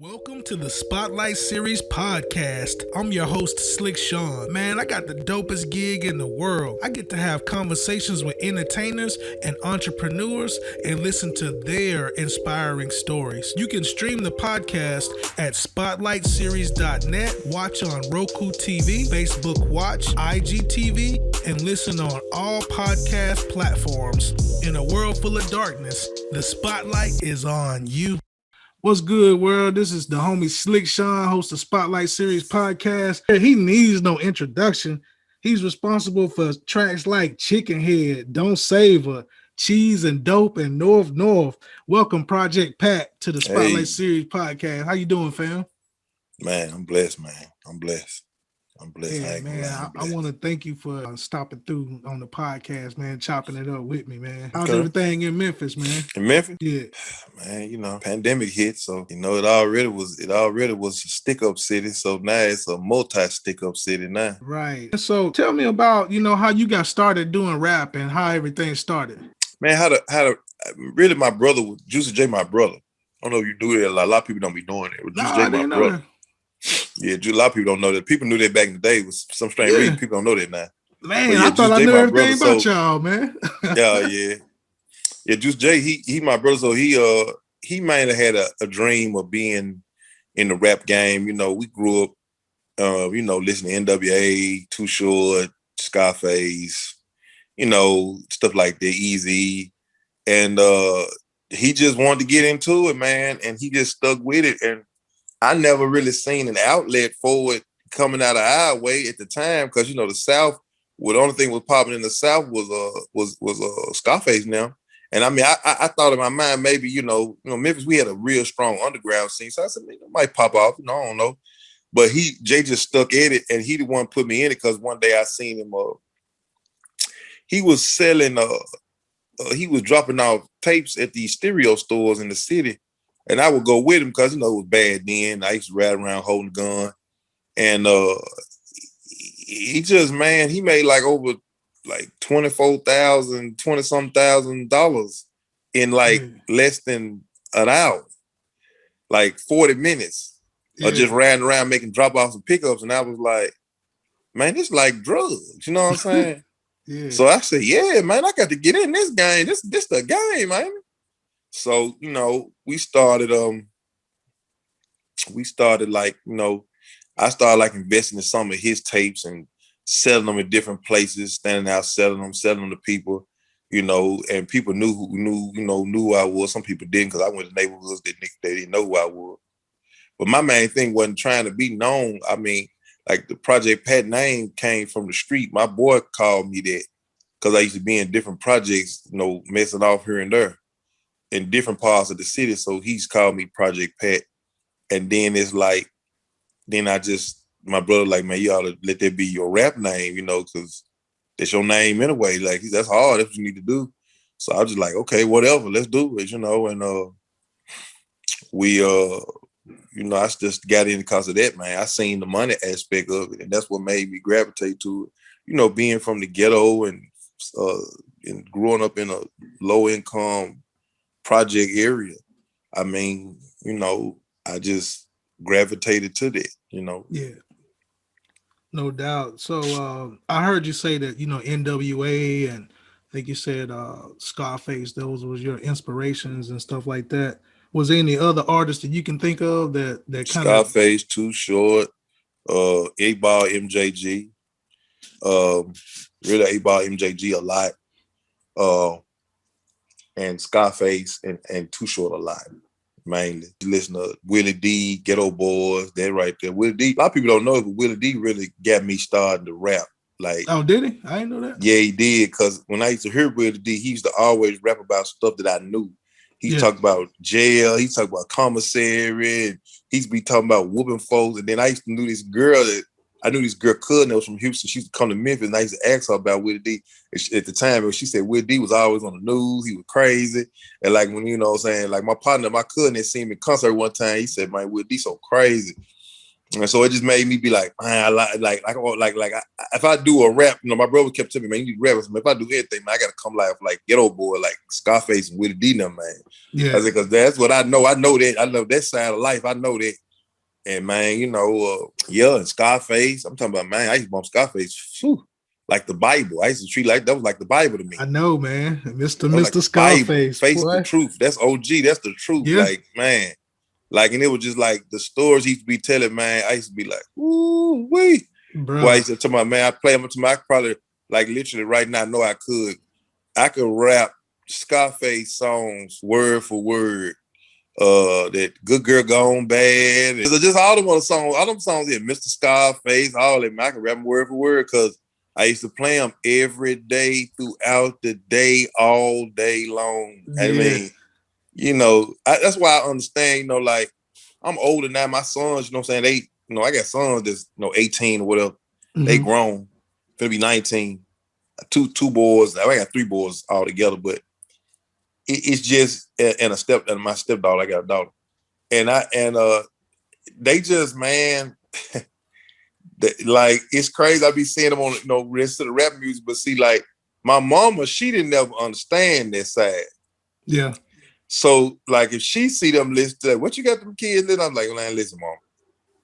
Welcome to the Spotlight Series podcast. I'm your host, Slick Sean. Man, I got the dopest gig in the world. I get to have conversations with entertainers and entrepreneurs and listen to their inspiring stories. You can stream the podcast at spotlightseries.net, watch on Roku TV, Facebook Watch, IGTV, and listen on all podcast platforms. In a world full of darkness, the spotlight is on you. What's good, world? This is the homie Slick Sean, host of Spotlight Series podcast. He needs no introduction. He's responsible for tracks like Chicken Head, Don't Savor, Cheese and Dope, and North. Welcome, Project Pat, to the Spotlight Series podcast. How you doing, fam? Man, I'm blessed, man. I'm blessed. Yeah, man. I want to thank you for stopping through on the podcast, man, chopping it up with me, man. How's everything in Memphis, man? In Memphis? Yeah. Man, pandemic hit, so it already was a stick-up city, so now it's a multi-stick-up city now. Right. So tell me about, how you got started doing rap and how everything started. Man, really my brother, Juicy J, my brother. I don't know if you do that. A lot of people don't be doing it. Juicy J, my brother. Yeah, a lot of people don't know that. People knew that back in the day. Was some strange reason. People don't know that now. Man, I thought I knew everything about y'all, man. Yeah. Juice J, he my brother. So he might have had a dream of being in the rap game. We grew up, listening to NWA, Too Short, Scarface, stuff like that, Easy, and he just wanted to get into it, man, and he just stuck with it. And I never really seen an outlet for it coming out of our way at the time, because the South, the only thing was popping in the South was Scarface now. And I mean, I thought in my mind maybe Memphis, we had a real strong underground scene, so I said maybe it might pop off. I don't know, but Jay just stuck at it, and he the one put me in it, because one day I seen him. He was selling. He was dropping off tapes at these stereo stores in the city. And I would go with him because, it was bad then. I used to ride around holding a gun. And he just, man, he made over $20,000 in less than an hour, 40 minutes of just riding around making drop-offs and pickups. And I was like, man, this is like drugs. You know what I'm saying? Yeah. So I said, yeah, man, I got to get in this game. This the game, man. So, we started I started investing in some of his tapes and selling them in different places, standing out, selling them to people, and people knew who I was. Some people didn't, because I went to neighborhoods that they didn't know who I was. But my main thing wasn't trying to be known. I mean, the Project Pat name came from the street. My boy called me that because I used to be in different projects, messing off here and there in different parts of the city. So he's called me Project Pat. And then it's my brother man, you ought to let that be your rap name, because that's your name anyway. That's hard. That's what you need to do. So I was just okay, whatever, let's do it, and I just got in because of that, man. I seen the money aspect of it, and that's what made me gravitate to it. Being from the ghetto and growing up in a low income project area. I mean, I just gravitated to that, Yeah, no doubt. So I heard you say that, NWA, and I think you said Scarface, those was your inspirations and stuff like that. Was there any other artists that you can think of that kind of Scarface, Too Short, 8-Ball MJG, really 8-Ball MJG a lot. And Scarface and Too Short a lot, mainly. Listen to Willie D, Ghetto Boys, that right there. Willie D, a lot of people don't know it, but Willie D really got me started to rap. Oh, did he? I didn't know that. Yeah, he did, because when I used to hear Willie D, he used to always rap about stuff that I knew. He talked about jail, he talked about commissary, and he used to be talking about whooping folks. And then I used to know this girl cousin that was from Houston. She used to come to Memphis, and I used to ask her about Willie D. At the time, she said Willie D was always on the news. He was crazy. And when, my partner, my cousin had seen me in concert one time, he said, man, Willie D so crazy. And so it just made me be like, man, if I do a rap, my brother kept telling me, man, you need to rap. If I do anything, man, I gotta come like Ghetto Boy, like Scarface and Willie D, man. Yeah. I said, because that's what I know. I know that. I know that side of life. I know that. And man, and Scarface. I'm talking about, man, I used to bump Scarface, like the Bible. I used to treat that was like the Bible to me. I know, man. Mr. Scarface. Face the truth. That's OG. That's the truth. Yeah. Like, man. Like, and it was just like the stories he used to be telling, man. I used to be like, ooh, wait. Bro, I used to tell my man, I play them to my, I probably, like, literally right now, I know I could rap Scarface songs word for word. That Good Girl Gone Bad. Just all them songs, yeah, Mr. Scarface, all them, I can rap them word for word because I used to play them every day throughout the day, all day long. Yeah. I mean, that's why I understand, like, I'm older now. My sons, I'm saying, they, I got sons that's, 18 or whatever. Mm-hmm. They grown. Gonna be 19. Two boys. I got 3 boys all together, but it's just, and my stepdaughter, I got a daughter. And they just, man, like, it's crazy. I be seeing them on, rest of the rap music, but see, like, my mama, she didn't never understand that side. Yeah. So, like, if she see them listen to that, what you got them kids? Then I'm like, man, listen, mom,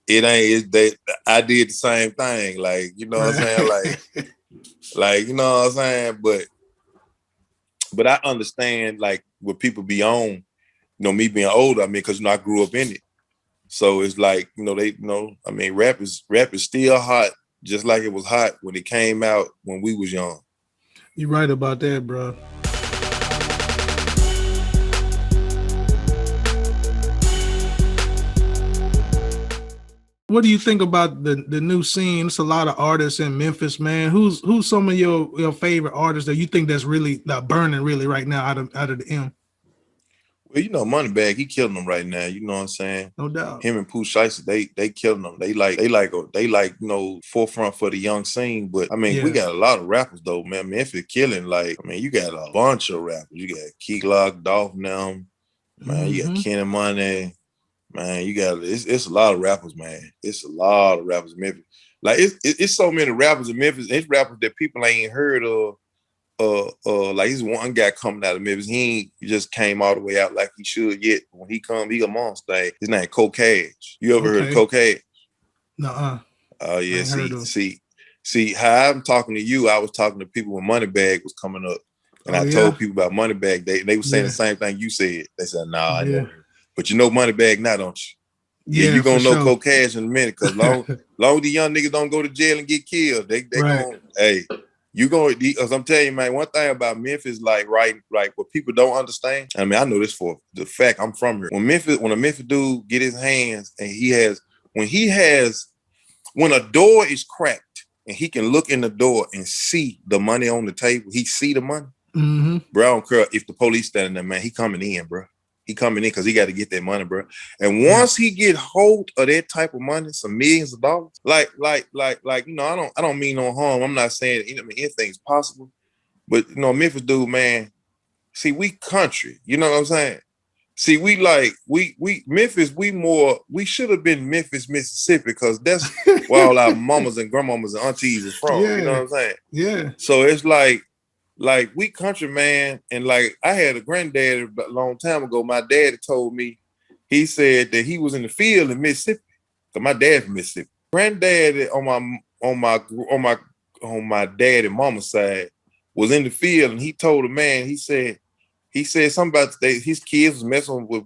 I did the same thing. Like, you know what I'm saying? Like, you know what I'm saying? But I understand, like, what people be on, me being older, I mean, because, I grew up in it. So it's like, rap is still hot, just like it was hot when it came out when we was young. You're right about that, bro. What do you think about the new scene? It's a lot of artists in Memphis, man. Who's some of your favorite artists that you think that's really burning really right now out of the M? Well, Moneybagg, he killing them right now. You know what I'm saying? No doubt. Him and Pooh Shiesty, they killing them. They like forefront for the young scene. But I mean, we got a lot of rappers though, man. Memphis killing. Like, I mean, you got a bunch of rappers. You got Key Glock, Dolph now, man. You got Kenny Money. Man, you got it's a lot of rappers, man. It's a lot of rappers in Memphis. Like, it's so many rappers in Memphis. It's rappers that people ain't heard of. Like, he's one guy coming out of Memphis. He just came all the way out like he should yet. When he come, he a monster. His name Cocash. You ever heard of Cocash? Nuh-uh. Oh yeah. See how I'm talking to you. I was talking to people when Moneybagg was coming up, and I told people about Moneybagg. They were saying the same thing you said. They said, "Nah, I never heard." But you know Moneybagg now, don't you? Yeah, you gonna know Cocash in a minute, because long the young niggas don't go to jail and get killed, they gonna, hey, you gonna, because I'm telling you, man, one thing about Memphis, like what people don't understand. I mean, I know this for the fact I'm from here. When a Memphis dude get his hands and when a door is cracked and he can look in the door and see the money on the table, he see the money. Mm-hmm. Bro, I don't care if the police standing there, man, he coming in, bro. He coming in because he got to get that money, bro. And once he get hold of that type of money, some millions of dollars, like, I don't mean no harm. I'm not saying, anything's possible. But, Memphis dude, man, see, we country. You know what I'm saying? See, we Memphis, we should have been Memphis, Mississippi, because that's where all our mamas and grandmamas and aunties is from. You know what I'm saying? Yeah. So it's like we country, man. And like, I had a granddaddy a long time ago. My daddy told me, he said that he was in the field in Mississippi, because my dad's from Mississippi. Granddaddy on my dad and mama's side was in the field, and he told a man, he said something about his kids was messing with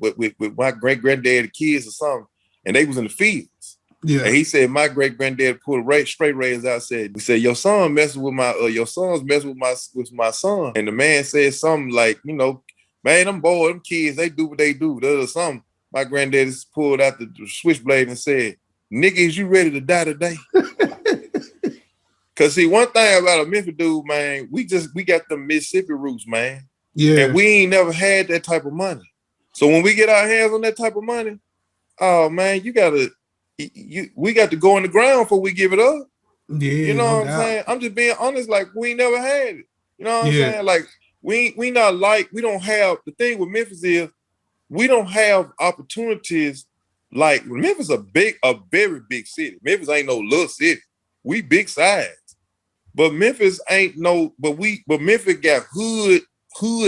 my great-granddaddy kids or something, and they was in the fields. Yeah. And he said my great-granddad pulled a straight razor out, he said, your son's messing with my son. And the man said something like, man, them boys, them kids, they do what they do. There's something. My granddaddy pulled out the switchblade and said, nigga, is you ready to die today? Cause see, one thing about a Memphis dude, man, we got the Mississippi roots, man. Yeah. And we ain't never had that type of money. So when we get our hands on that type of money, oh man, we got to go in the ground before we give it up. Yeah. You know what I'm saying? I'm just being honest, like, we ain't never had it. You know what I'm saying? Like, we don't have, the thing with Memphis is we don't have opportunities Like Memphis a very big city. Memphis ain't no little city. We big size. But Memphis ain't no, but Memphis got hood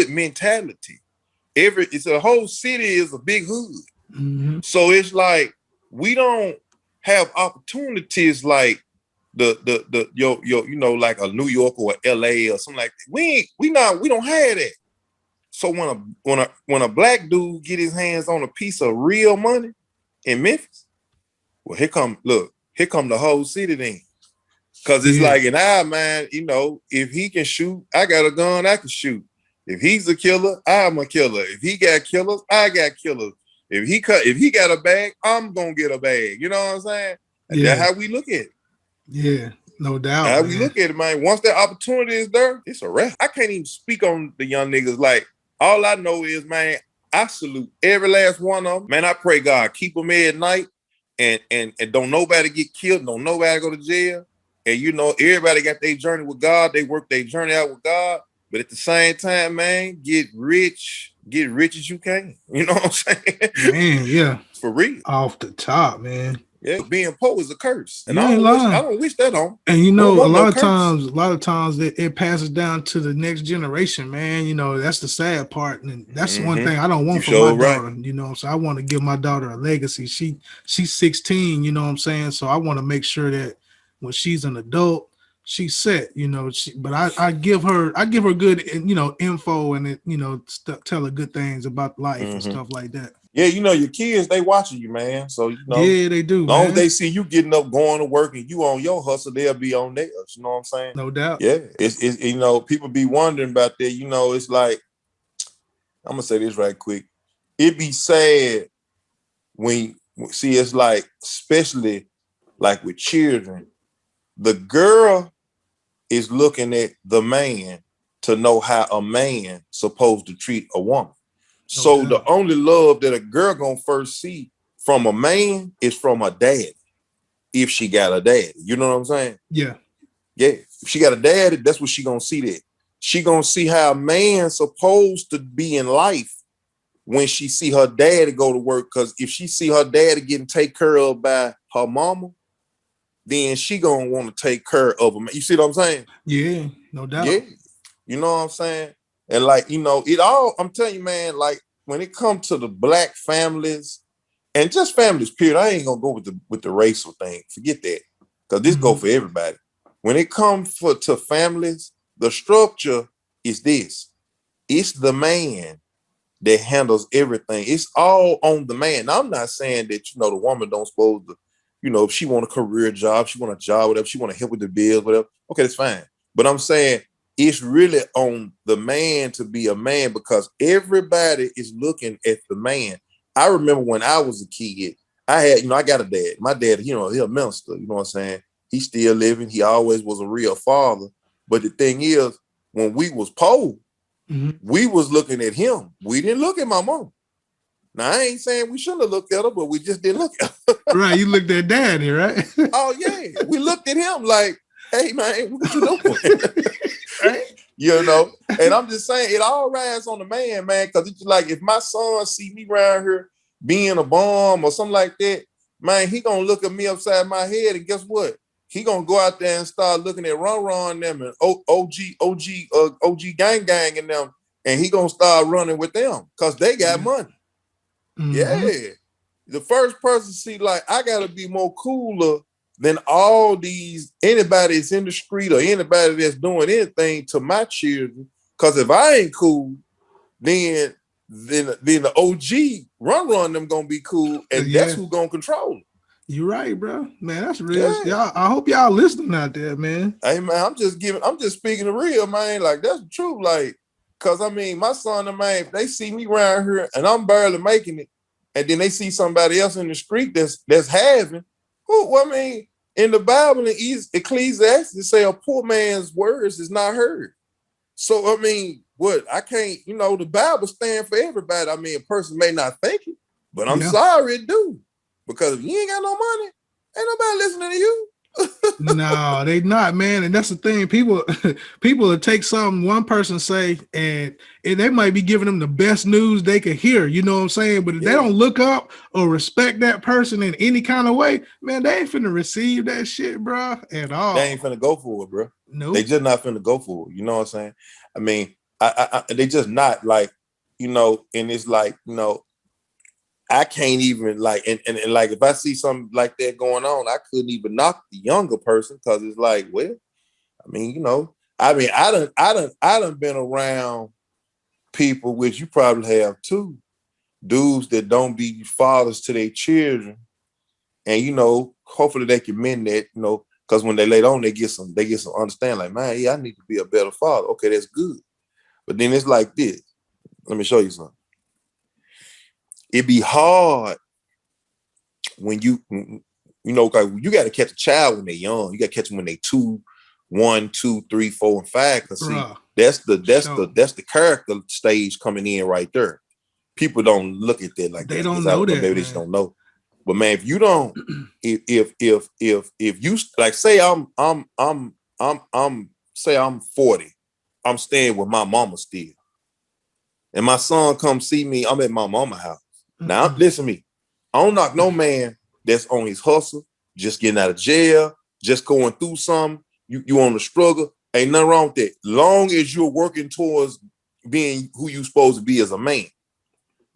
mentality. It's a whole city is a big hood. Mm-hmm. So it's like we don't have opportunities like like a New York or a LA or something like that. We don't have that. So when a black dude get his hands on a piece of real money in Memphis, well, here come the whole city then. Cause it's like in our mind, if he can shoot, I got a gun, I can shoot. If he's a killer, I'm a killer. If he got killers, I got killers. If he got a bag, I'm gonna get a bag. You know what I'm saying? And that's how we look at it. Yeah, no doubt. How we look at it, man. Once that opportunity is there, it's a wrap. I can't even speak on the young niggas. Like, all I know is, man, I salute every last one of them. Man, I pray God keep them here at night and don't nobody get killed, don't nobody go to jail. And everybody got their journey with God. They work their journey out with God. But at the same time, man, get rich as you can. You know what I'm saying? Man, yeah. For real. Off the top, man. Yeah, being poor is a curse. And I don't wish that on. And a lot of times it passes down to the next generation, man. That's the sad part. And that's one thing I don't want for my daughter, so I want to give my daughter a legacy. She's 16, you know what I'm saying? So I want to make sure that when she's an adult, she's set, but I give her good, info and tell her good things about life and stuff like that. Yeah, your kids, they watching you, man. So, yeah, they do. As long as they see you getting up, going to work, and you on your hustle, they'll be on theirs. You know what I'm saying? No doubt. Yeah, it's people be wondering about that. It's like, I'm gonna say this right quick. It be sad when it's like, especially like with children, the girl is looking at the man to know how a man supposed to treat a woman. So the only love that a girl gonna first see from a man is from a dad, if she got a daddy. You know what I'm saying? Yeah. Yeah. If she got a daddy, that's what she gonna see that. She gonna see how a man supposed to be in life when she see her daddy go to work. Because if she see her daddy getting taken care of by her mama, then she gonna want to take care of him. You see what I'm saying? Yeah, no doubt. Yeah. You know what I'm saying? And like, it all, I'm telling you, man, like when it comes to the black families and just families, period, I ain't gonna go with the racial thing. Forget that. Because this go for everybody. When it comes to families, the structure is this. It's the man that handles everything. It's all on the man. Now, I'm not saying that, the woman don't supposed to, if she want a career job, she want a job, whatever, she want to help with the bills, whatever. Okay, that's fine. But I'm saying it's really on the man to be a man because everybody is looking at the man. I remember when I was a kid, I got a dad. My dad, he a minister, you know what I'm saying? He's still living. He always was a real father. But the thing is, when we was poor, we was looking at him. We didn't look at my mom. Now, I ain't saying we shouldn't have looked at her, but we just didn't look at her. Right, you looked at daddy, right? Oh, yeah. We looked at him like, hey, man, what you doing? Right? And I'm just saying, it all rides on the man, because it's like, if my son see me around here being a bum or something like that, man, he gonna look at me upside my head, and guess what? He gonna go out there and start looking at Ron and them and OG gang and them, and he gonna start running with them because they got money. Yeah. The first person see, like, I gotta be more cooler than all these, anybody that's in the street or anybody that's doing anything to my children. Because if I ain't cool, then the OG run them gonna be cool, and that's who gonna control it. You're right, bro. Man, that's real. Yeah. I hope y'all listening out there, man. Hey, man, I'm just speaking the real, man. Like, that's the truth. Like, because, I mean, my son and man, if they see me around here and I'm barely making it, and then they see somebody else in the street that's having, I mean, in the Bible, in Ecclesiastes, say a poor man's words is not heard. So, I mean, I can't, the Bible stands for everybody. I mean, a person may not think it, but I'm sorry it do. Because if you ain't got no money, ain't nobody listening to you. No, they not, man. And that's the thing. People people will take something one person say and they might be giving them the best news they could hear. You know what I'm saying? But if they Yeah. don't look up or respect that person in any kind of way, man, they ain't finna receive that shit, bro, at They all. ain't finna go for it, bro. They Nope. just not finna go for it. You know what I'm saying? I mean, they just not like, and it's like, I can't even like, and like if I see something like that going on, I couldn't even knock the younger person because it's like, well, I mean, I done been around people, which you probably have too, dudes that don't be fathers to their children, and hopefully they can mend that, because when they later on they get some understanding, like, man, yeah, I need to be a better father. Okay, that's good. But then it's like this. Let me show you something. It be hard when cause you got to catch a child when they're young. You got to catch them when they 2, 1, 2, 3, 4, and 5. Cause see, that's the character stage coming in right there. People don't look at that like they that. don't know that, maybe they just don't know. But man, if you don't, if you like, say say I'm 40, I'm staying with my mama still, and my son come see me, I'm at my mama house. Now, listen to me. I don't knock no man that's on his hustle, just getting out of jail, just going through something. You on the struggle. Ain't nothing wrong with that. Long as you're working towards being who you supposed to be as a man.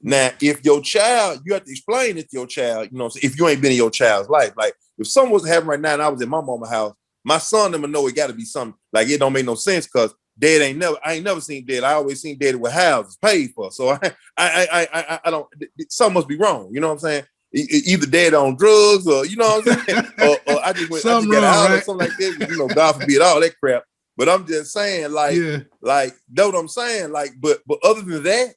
Now, if your child, you have to explain it to your child, if you ain't been in your child's life. Like, if something was happening right now and I was in my mama's house, my son never know it got to be something. Like, it don't make no sense because I ain't never seen dad. I always seen dad with houses paid for. So I don't, something must be wrong. You know what I'm saying? Either dad on drugs or, you know what I'm saying? or I just got out right? Or something like that. God forbid all that crap. But I'm just saying, like, know what I'm saying? Like, but other than that,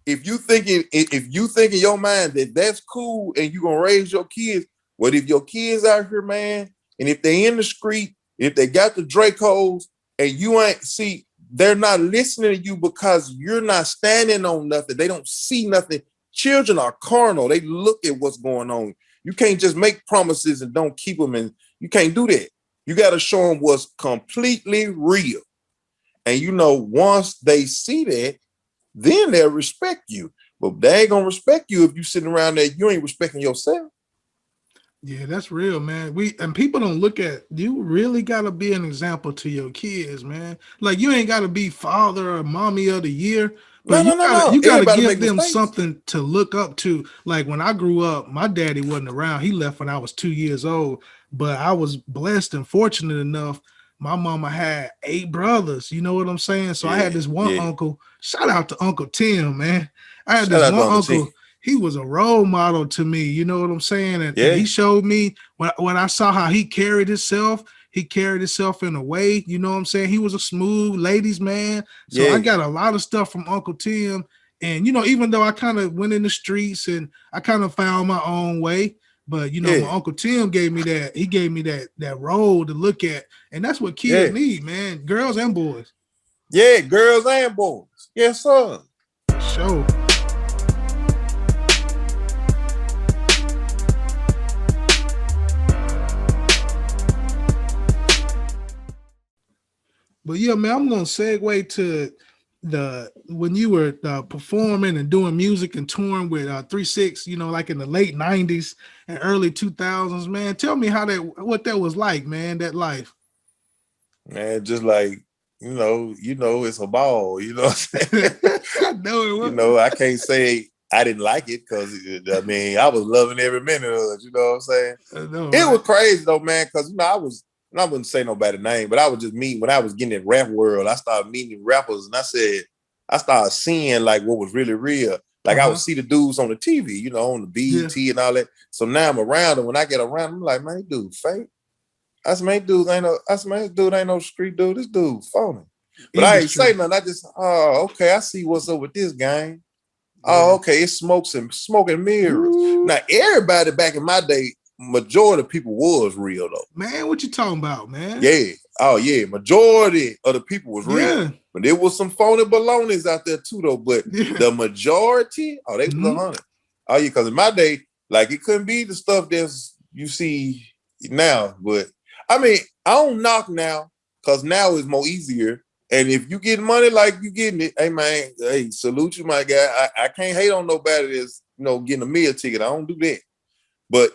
if you think in your mind that that's cool and you gonna raise your kids, what if your kids out here, man, and if they in the street, if they got the Dracos and you ain't see, they're not listening to you because you're not standing on nothing. They don't see nothing. Children are carnal. They look at what's going on. You can't just make promises and don't keep them, and you can't do that. You got to show them what's completely real. And once they see that, then they'll respect you. But they ain't gonna respect you if you sitting around there, you ain't respecting yourself. Yeah, that's real, man. And people don't look at, you really gotta be an example to your kids, man. Like, you ain't gotta be father or mommy of the year, but you gotta give them something to look up to. Like, when I grew up, my daddy wasn't around. He left when I was 2 years old, but I was blessed and fortunate enough. My mama had 8 brothers, you know what I'm saying? So I had this one uncle. Shout out to Uncle Tim, man. I had this one uncle. He was a role model to me, you know what I'm saying? And he showed me when I saw how he carried himself in a way, you know what I'm saying? He was a smooth ladies man. So I got a lot of stuff from Uncle Tim. And, even though I kind of went in the streets and I kind of found my own way, but, my Uncle Tim gave me that. He gave me that role to look at. And that's what kids need, man. Girls and boys. Yeah, girls and boys. Yes, sir. Sure. But yeah, man, I'm gonna segue to when you were performing and doing music and touring with 3-6, like in the late '90s and early 2000s, man. Tell me what that was like, man. That life, man. Just like it's a ball. You know what I'm saying? I know it was. I can't say I didn't like it because I was loving every minute of it. You know what I'm saying? It was crazy though, man. Because I wouldn't say nobody's name, but I was just meeting when I was getting in rap world. I started meeting rappers, and I started seeing like what was really real. Like I would see the dudes on the TV, on the BET and all that. So now I'm around them. When I get around them, I'm like, man, dude, fake. Dude ain't no street dude. This dude phony. But I ain't say nothing. I just, okay, I see what's up with this gang. Oh, okay, it's smoke and mirrors. Ooh. Now everybody back in my day, majority of people was real though. Man, what you talking about, man? Yeah. Oh yeah. Majority of the people was real. But there was some phony balonies out there too though. But the majority, they was 100. Oh yeah, because in my day, like it couldn't be the stuff that's you see now. But I mean, I don't knock now because now it's more easier. And if you get money like you getting it, hey man, hey, salute you, my guy. I can't hate on nobody that's getting a meal ticket. I don't do that. But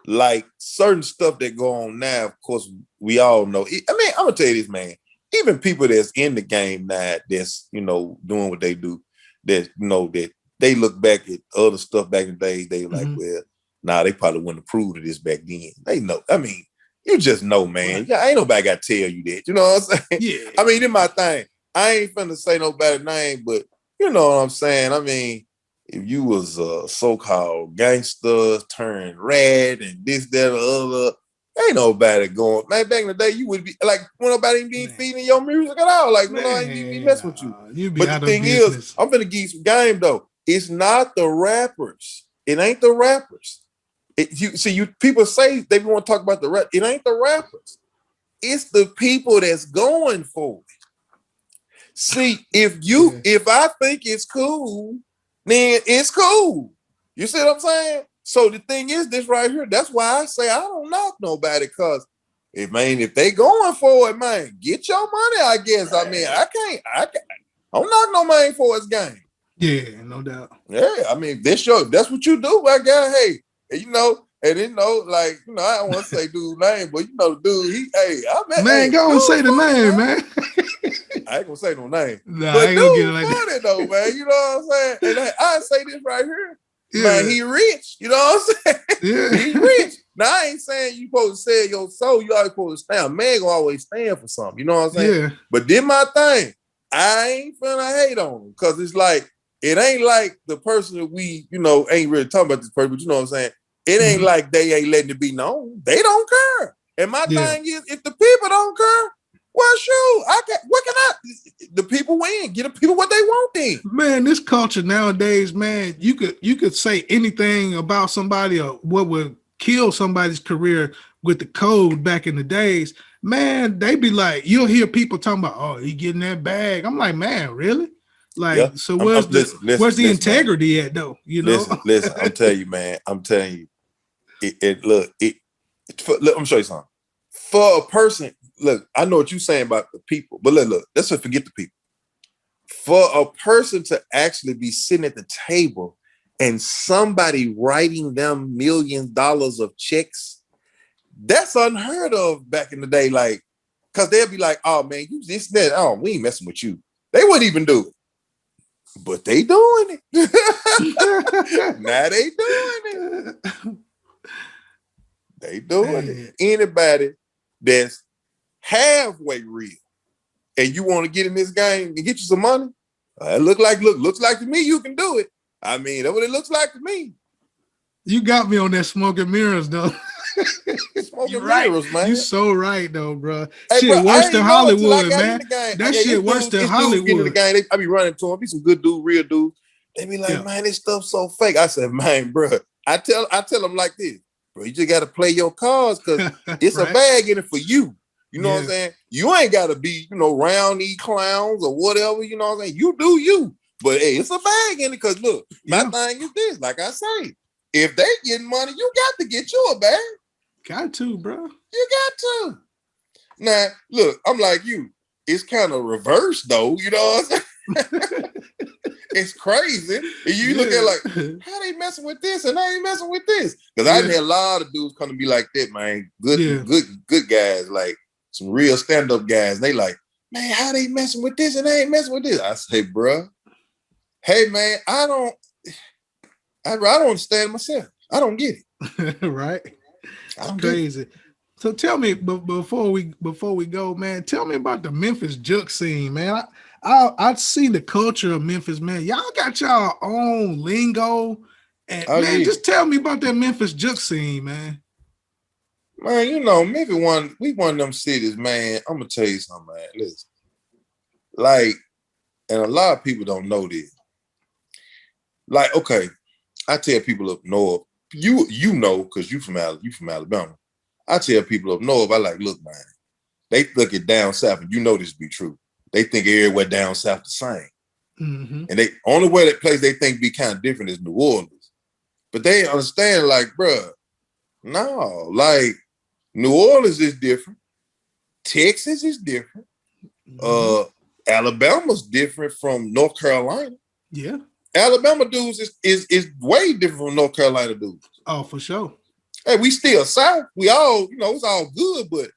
like certain stuff that go on now, of course, we all know. I mean, I'm gonna tell you this, man. Even people that's in the game now, that's doing what they do, that that they look back at other stuff back in the days. They like, well, they probably wouldn't approve of this back then. They know. I mean, you just know, man. Yeah, ain't nobody got to tell you that. You know what I'm saying? Yeah. I mean, in my thing, I ain't finna say nobody's name, but you know what I'm saying. I mean, if you was a so-called gangster turned rat and this, that, or other, ain't nobody going. Man, back in the day, you would be like, when nobody be feeding your music at all. Like, when I ain't even be messing with you. You'd be but out the thing of business. is, I'm finna give you some game though. It's not the rappers. It ain't the rappers. People say they want to talk about the rap. It ain't the rappers. It's the people that's going for it. See, if I think it's cool, then it's cool. You see what I'm saying? So the thing is this right here. That's why I say I don't knock nobody, because if they going for it, man, get your money, I guess. I mean, I don't knock no man for his game. Yeah, no doubt. Yeah, I mean, that's what you do, my guy. Hey, and like, I don't want to say dude's name, but dude, go and say the name, man. I ain't gonna say no name. Nah, but I ain't gonna get it dude, like funny that. though, man. You know what I'm saying? And I say this right here. Yeah. Man, he rich. You know what I'm saying? Yeah. He rich. Now, I ain't saying you supposed to sell your soul. You always supposed to stand. Man gonna always stand for something. You know what I'm saying? Yeah. But then my thing, I ain't finna hate on him, because it's like, it ain't like the person that we, ain't really talking about this person, but you know what I'm saying? It ain't like they ain't letting it be known. They don't care. And my thing is, if the people don't care, well, shoot, the people win. Get the people what they want then. Man, this culture nowadays, man, you could say anything about somebody or what would kill somebody's career with the code back in the days. Man, they be like, you'll hear people talking about, oh, he getting that bag. I'm like, man, really? Like, so where's the integrity man. At though? Listen, I'm telling you, man. I'm telling you. Look, let me show you something. For a person, look, I know what you're saying about the people, but look, let's just forget the people. For a person to actually be sitting at the table and somebody writing them millions of dollars of checks, that's unheard of back in the day. Like, because they'll be like, oh man, you this, that, oh, we ain't messing with you. They wouldn't even do it. But they doing it. Now they doing it. They doing it. Anybody that's halfway real and you want to get in this game and get you some money, looks like to me you can do it. I mean, that's what it looks like to me. You got me on that smoking mirrors though. Smoking mirrors, man. You so right though, bro. Hey, shit, bro, worse than Hollywood, man. That shit worse than Hollywood. Get in the game. I be running to them. Be some good dude, real dude. They be like, man, this stuff's so fake. I said, man, bro. I tell them like this, bro. You just got to play your cards, because it's a bag in it for you. You know what I'm saying? You ain't got to be, round these clowns or whatever. You know what I'm saying? You do you. But hey, it's a bag in it, because look, my thing is this. Like I say, if they getting money, you got to get you a bag. Got to, bro. You got to. Now, look, I'm like you. It's kind of reverse, though. You know what I'm saying? It's crazy. And you look at like, how they messing with this and they ain't messing with this? Because I had a lot of dudes come to be like that, man. Good guys, like some real stand-up guys. And they like, man, how they messing with this and they ain't messing with this? I say, bro, hey, man, I don't understand myself. I don't get it. Right? I'm crazy. So tell me, before we go, man, tell me about the Memphis juke scene, man. I see the culture of Memphis, man. Y'all got y'all own lingo, and just tell me about that Memphis juke scene, man. Man, Memphis we one of them cities, man. I'm gonna tell you something, man. Listen, like, and a lot of people don't know this. Like, okay, I tell people up north, you know, because you from Alabama. I tell people up north, I like, look, man, they look at down south, and you know this be true. They think everywhere down south the same. Mm-hmm. And they only way that place they think be kind of different is New Orleans. But they understand, like, bruh, no, like, New Orleans is different. Texas is different. Alabama's different from North Carolina. Yeah. Alabama dudes is way different from North Carolina dudes. Oh, for sure. Hey, we still South. We all, it's all good, but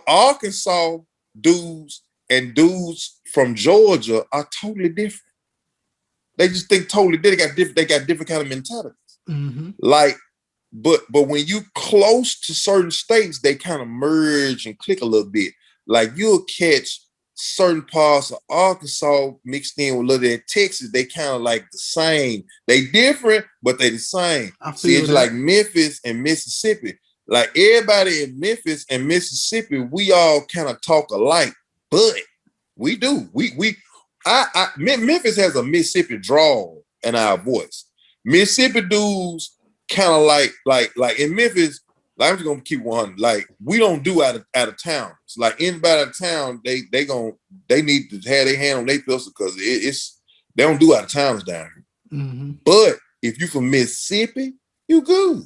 Arkansas dudes and dudes from Georgia are totally different. They just think totally different. They got different kind of mentalities. Like, but when you close to certain states, they kind of merge and click a little bit. Like you'll catch certain parts of Arkansas mixed in with a little bit of Texas. They kind of like the same. They different, but they the same. See, it's like Memphis and Mississippi. Like everybody in Memphis and Mississippi, we all kind of talk alike, but we do. Memphis has a Mississippi drawl in our voice. Mississippi dudes kind of like in Memphis. Like, I'm just gonna keep one. Like we don't do out of towns. Like anybody out of town, they need to have their hand on their pistol because they don't do out of towns down here. But if you from Mississippi, you good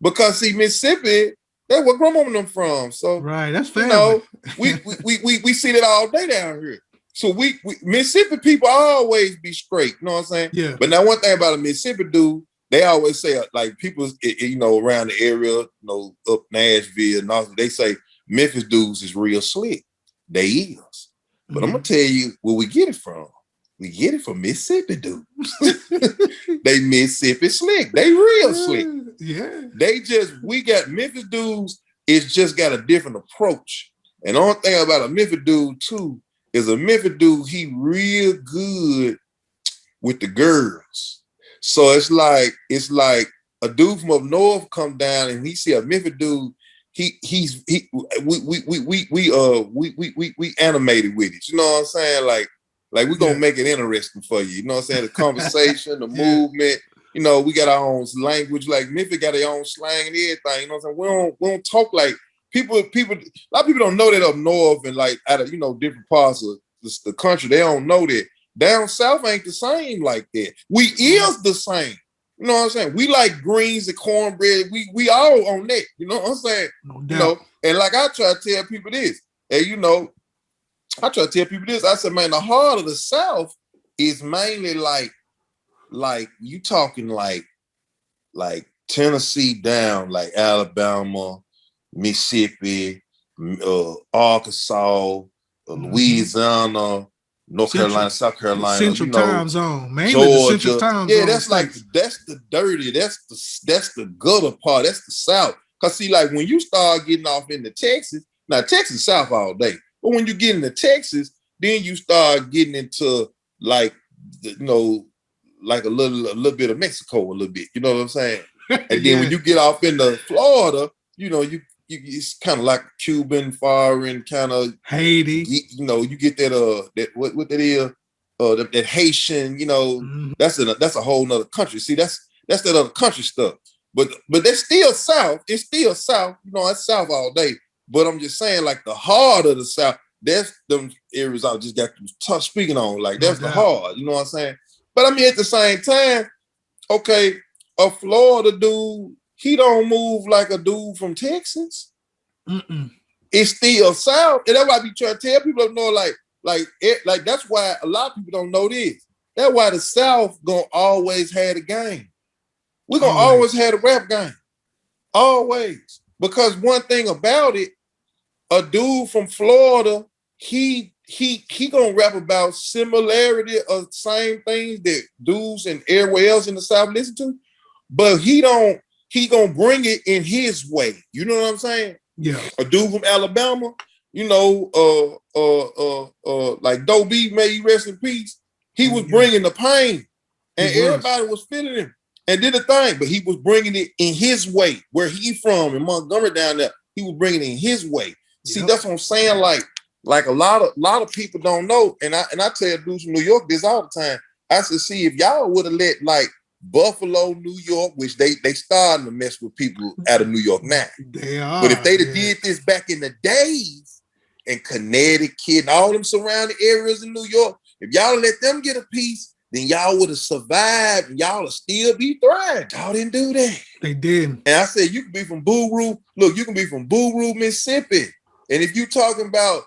because see Mississippi, that's where grandma them from. So right, that's family. We see that all day down here. So we Mississippi people always be straight. You know what I'm saying? Yeah. But now one thing about a Mississippi dude. They always say, like, people, around the area, up Nashville, and all, they say Memphis dudes is real slick. They is. But I'm going to tell you where we get it from. We get it from Mississippi dudes. They Mississippi slick. They real slick. Yeah. We got Memphis dudes, it's just got a different approach. And the only thing about a Memphis dude, too, is a Memphis dude, he real good with the girls. So it's like a dude from up north come down and he see a Memphis dude. We animated with it. You know what I'm saying? Like we're gonna make it interesting for you. You know what I'm saying? The conversation, the movement. We got our own language. Like Memphis got their own slang and everything. You know what I'm saying? We don't talk like people. A lot of people don't know that up north and like out of different parts of the country. They don't know that. Down south ain't the same like that. We is the same. You know what I'm saying? We like greens and cornbread. We all on that. You know what I'm saying? No doubt. And like I try to tell people this. And I try to tell people this. I said, man, the heart of the South is mainly like you talking like Tennessee down, like Alabama, Mississippi, Arkansas, Louisiana. North Carolina, South Carolina, Central time zone, mainly Georgia. The Central time zone. Yeah, that's the dirty, that's the gutter part, that's the South. Cause see, like when you start getting off into Texas, now Texas South all day, but when you get into Texas, then you start getting into like like a little bit of Mexico, a little bit. You know what I'm saying? And then when you get off into Florida, it's kind of like Cuban, foreign, kind of Haiti. You get that what that is, that Haitian. That's a whole nother country. See, that's that other country stuff. But that's still South. It's still South. It's South all day. But I'm just saying, like the heart of the South. That's them areas I just got to speaking on. Like that's the heart. You know what I'm saying? But I mean, at the same time, okay, a Florida dude. He don't move like a dude from Texas. It's still South. And that's why I be trying to tell people up north, like that's why a lot of people don't know this. That's why the South gonna always have a game. We're gonna always have a rap game. Always. Because one thing about it, a dude from Florida, he gonna rap about similarity of same things that dudes and everywhere else in the South listen to, but he gonna bring it in his way. You know what I'm saying? Yeah. A dude from Alabama, like Doe B, may he rest in peace. He was bringing the pain, and everybody was feeling him and did the thing, but he was bringing it in his way. Where he from in Montgomery down there, he was bringing it in his way. See, that's what I'm saying. Like a lot of people don't know, and I tell dudes from New York this all the time. I said, see, if y'all would have let like Buffalo, New York, which they starting to mess with people out of New York now. They are. But if they'd have did this back in the days in Connecticut and all them surrounding areas in New York, if y'all let them get a piece, then y'all would have survived and y'all would still be thriving. Y'all didn't do that. They didn't. And I said, you can be from Boo-Roo. Look, you can be from Boo-Roo, Mississippi. And if you talking about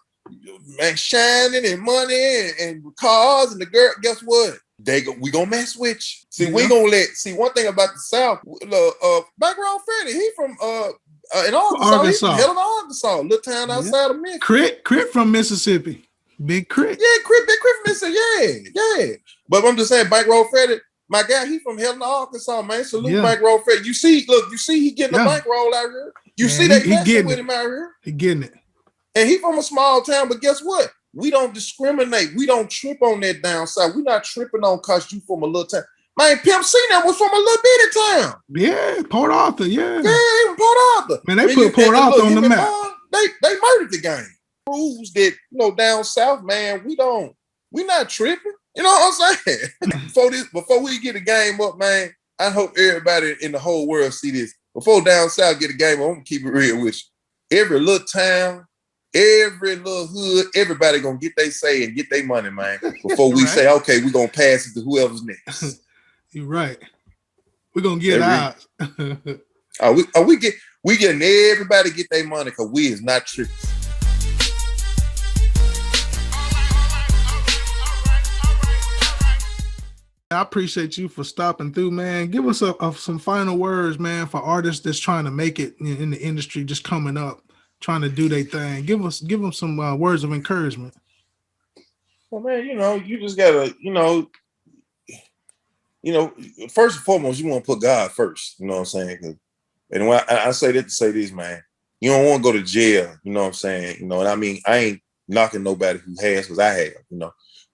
man shining and money and cars and the girl, guess what? We gonna mess with you. See, we gonna one thing about the South, background Freddie, he from in Arkansas. He's from Helena, Arkansas, little town outside of Memphis. Crit from Mississippi. Big Crit. Yeah, Big Crit from Mississippi. Yeah. But I'm just saying, Bankroll Freddie, my guy, he from Helena, Arkansas, man. Salute Bankroll Freddie. You see he getting a bankroll out here. You see they messing with him out here. He getting it. And he from a small town, but guess what? We don't discriminate. We don't trip on that down south. We're not tripping on cause you from a little town. Man, Pimp C now was from a little bitty town. Yeah, Port Arthur, yeah. Yeah, even Port Arthur. Man, they put Port Arthur on the map. They murdered the game. Rules that, down south, man, we not tripping. You know what I'm saying? Before we get the game up, man, I hope everybody in the whole world see this. Before down south get a game up, I'm gonna keep it real with you. Every little town, every little hood, everybody gonna get their say and get their money, man. Before we say, okay, we're gonna pass it to whoever's next. You're right. We're gonna get ours. We getting everybody get their money because we is not tripping. I appreciate you for stopping through, man. Give us some final words, man, for artists that's trying to make it in the industry, just coming up, trying to do their thing. Give them some words of encouragement. Well, man, you just gotta, first and foremost, you want to put God first. You know what I'm saying? And when I say that to say this, man, you don't want to go to jail. You know what I'm saying? And I mean, I ain't knocking nobody who has, because I have,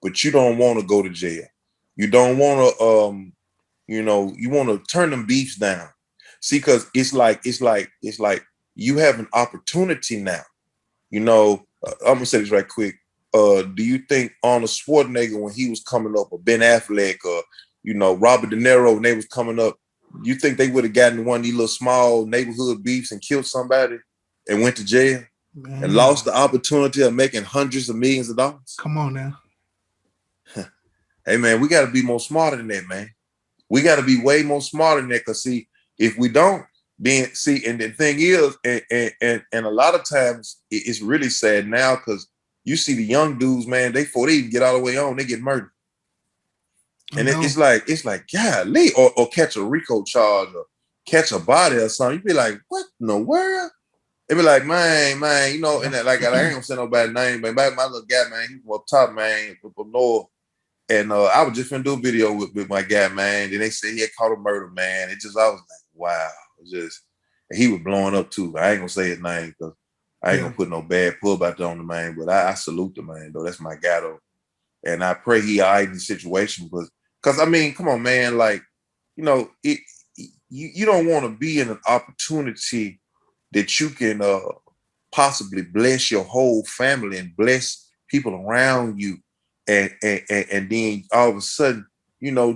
but you don't want to go to jail. You don't want to, you want to turn them beefs down. See, because it's like you have an opportunity now. I'm gonna say this right quick. Do you think Arnold Schwarzenegger, when he was coming up, or Ben Affleck, or Robert De Niro, when they was coming up, you think they would have gotten one of these little small neighborhood beefs and killed somebody and went to jail, man, and lost the opportunity of making hundreds of millions of dollars? Come on now. Hey, man, we got to be more smarter than that, man. We got to be way more smarter than that, because, see, if we don't, and the thing is, and a lot of times it's really sad now, because you see the young dudes, man, before they even get all the way on, they get murdered. And it's like, golly, or catch a RICO charge, or catch a body or something. You be like, what in the world? They be like, man, and I ain't gonna say nobody's name, but my little guy, man, he from up top, man, from north. And I was just finna do a video with my guy, man. Then they said he had caught a murder, man. I was like, wow. And he was blowing up too. I ain't gonna say his name because I ain't gonna put no bad pub out there on the man. But I salute the man, though. That's my guy, though. And I pray he all right in the situation. Because, I mean, come on, man. Like, you don't want to be in an opportunity that you can possibly bless your whole family and bless people around you. And then all of a sudden,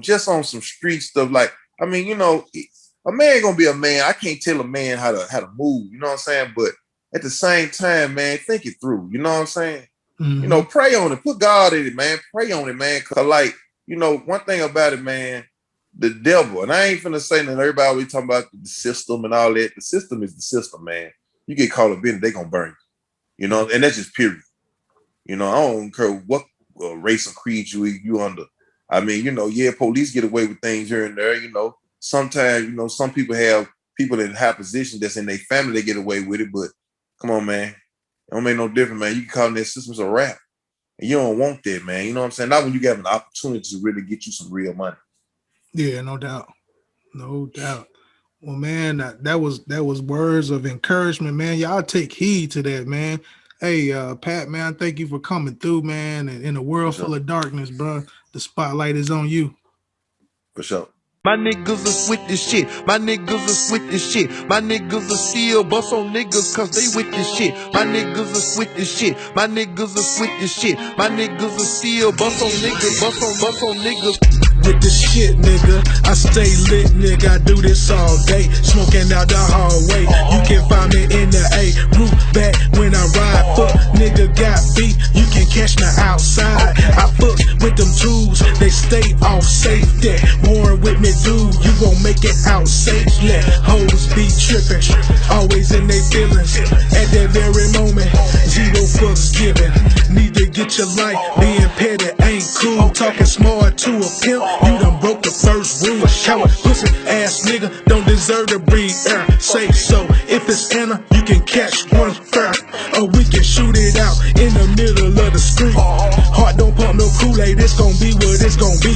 just on some street stuff, like, I mean, a man gonna be a man. I can't tell a man how to move, you know what I'm saying? But at the same time, man, think it through, you know what I'm saying? Mm-hmm. Pray on it, put God in it, man. Pray on it, man. Cause like, one thing about it, man, the devil, and I ain't finna say that everybody always talking about the system and all that. The system is the system, man. You get caught up in it, they gonna burn you, and that's just period. I don't care what race or creed you under. I mean, police get away with things here and there. Sometimes, some people have people in high position that's in their family, they get away with it. But come on, man, it don't make no difference, man. You can call that system's a rap, and you don't want that, man. You know what I'm saying? Not when you have an opportunity to really get you some real money. Yeah, no doubt, no doubt. Well, man, that was words of encouragement, man. Y'all take heed to that, man. Hey, Pat, man, thank you for coming through, man. And in a world full of darkness, bro, the spotlight is on you. For sure. My niggas is with this shit. My niggas is with this shit. My niggas is still bust on niggas cause they with this shit. My niggas is with this shit. My niggas is with this shit. My niggas is still bust on niggas. Bust on niggas. With this shit, nigga, I stay lit, nigga. I do this all day, smoking out the hallway. You can find me in the A root back when I ride. Fuck, nigga got beat. You can catch me outside. I fuck with them tools. They stay off safe. That warring with me, dude, you won't make it out safe. Let hoes be tripping, always in they feelings. At that very moment, zero fucks given. Need to get your life, being petty ain't cool. Talking smart to a pimp, you done broke the first rule. Coward, pussy ass nigga, don't deserve to breathe air. Say so, if it's Anna, you can catch one fair. Or we can shoot it out in the middle of the street. Heart don't pump no Kool-Aid, it's gon' be what it's gon' be.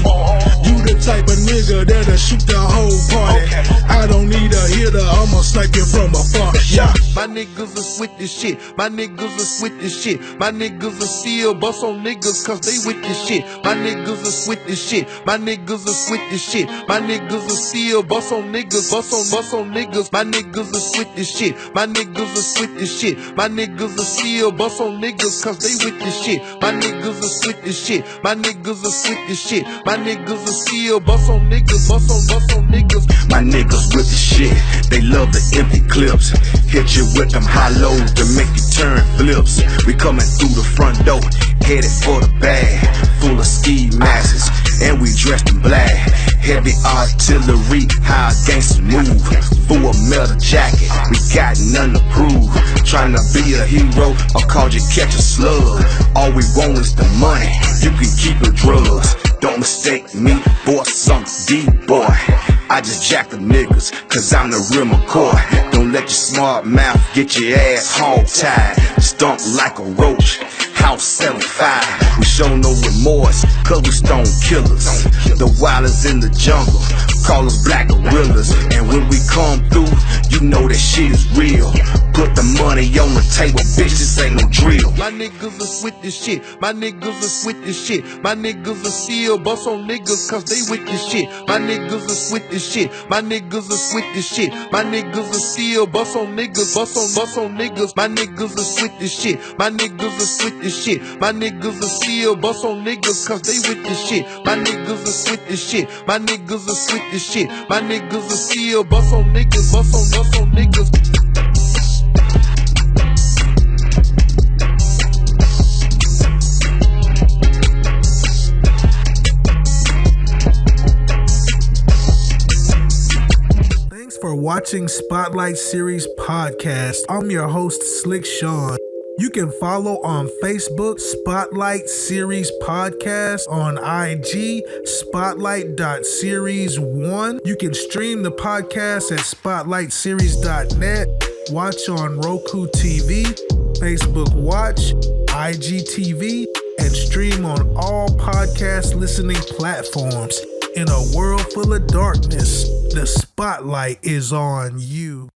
You the type of nigga that'll shoot the whole party. I don't need a hitter, I'ma snipe you from afar. Yeah. My niggas is with this shit. My niggas is with this shit. My niggas is still bust on niggas cause they with this shit. My niggas is with this shit. My niggas is with this shit. My niggas is still bust on niggas. Bust on niggas. My niggas is with this shit. My niggas is with this shit. My niggas is still bust on niggas cause they with this shit. My niggas is with this shit. My niggas is with this shit. My niggas is still bust on niggas. Bust on niggas. My niggas with the shit, they love the empty clips. Hit you with them high lows to make you turn flips. We coming through the front door, headed for the bag. Full of ski masks, and we dressed in black. Heavy artillery, how gangsters move. Full metal jacket, we got none to prove. Trying to be a hero, or cause you catch a slug. All we want is the money, you can keep the drugs. Don't mistake me for some D-boy. I just jack the niggas, cause I'm the real McCoy. Don't let your smart mouth get your ass hog-tied. Stomp like a roach, house selling fire. We show no remorse, cause we stone killers. The wildest in the jungle, call us black gorillas. And when we come through, you know that shit is real. Put the money on the table, bitch, this ain't no drill. My niggas is with this shit. My niggas is with this shit. My niggas is still bust on niggas cause they with this shit. My niggas is with this shit. My niggas is with this shit. My niggas is still bust on niggas. Bust on niggas. My niggas is with this shit. My niggas is with this shit. My niggas is still bust on niggas cause they with this shit. My niggas is with this shit. My niggas is with this shit. My niggas is still bust on niggas. Bust on niggas. For watching Spotlight Series Podcast. I'm your host, Slick Sean. You can follow on Facebook, Spotlight Series Podcast, on IG, spotlight.series1. You can stream the podcast at spotlightseries.net, watch on Roku TV, Facebook Watch, IGTV, and stream on all podcast listening platforms. In a world full of darkness, the spotlight is on you.